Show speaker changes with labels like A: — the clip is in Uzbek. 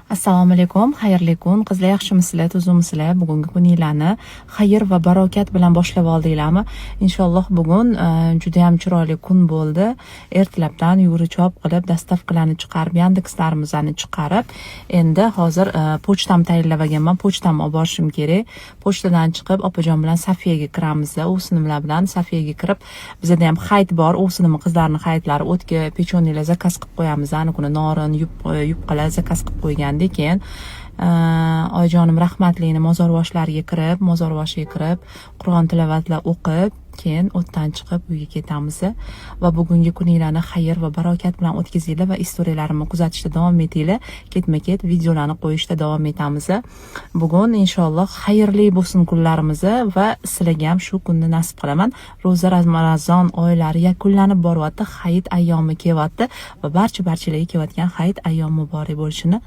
A: Assalomu alaykum, xayrli kun. Qizlar yaxshimisizlar, tuzukmisizlar? Bugungi kuninglarni xayr va barokat bilan boshlab oldinglarmi? Inshaalloh bugun juda ham chiroyli kun bo'ldi. Ertalabdan yugurib chop qilib, dastavkalarni chiqarib, Yandexlarimizni chiqarib, endi hozir pochtam tayinlab olganman. Pochtamni olib borishim kerak. Pochtadan chiqib, opajon bilan Safiyaga kiramiz. U sinimlar bilan Safiyaga kirib, bizda ham hayit bor. U sinimi qizlarning hayitlari o'tga pechonilar zakaz qilib qo'yamiz. Ani kuni norin, yupqalar zakaz qilib qo'ygan. Keyin oyijonim rahmatlini mozorvoshlariga kirib, Qur'on tilovatlar o'qib, keyin o'tdan chiqib uyga ketamiz va bugungi kuninglarni xayr va barokat bilan o'tkazinglar va istoriyalarimizni kuzatishda davom etinglar. Ketma-ket videolarni qo'yishda davom etamiz. Bugun inshaalloh xayrli bo'lsin kunlarimiz va sizlarga ham shu kunni nasib qilaman. Ro'za Ramazon oylari yakunlanib boryapti, hayit ayyomi kelyapti va barchalarga kelayotgan hayit ayyomi muborak bo'lishini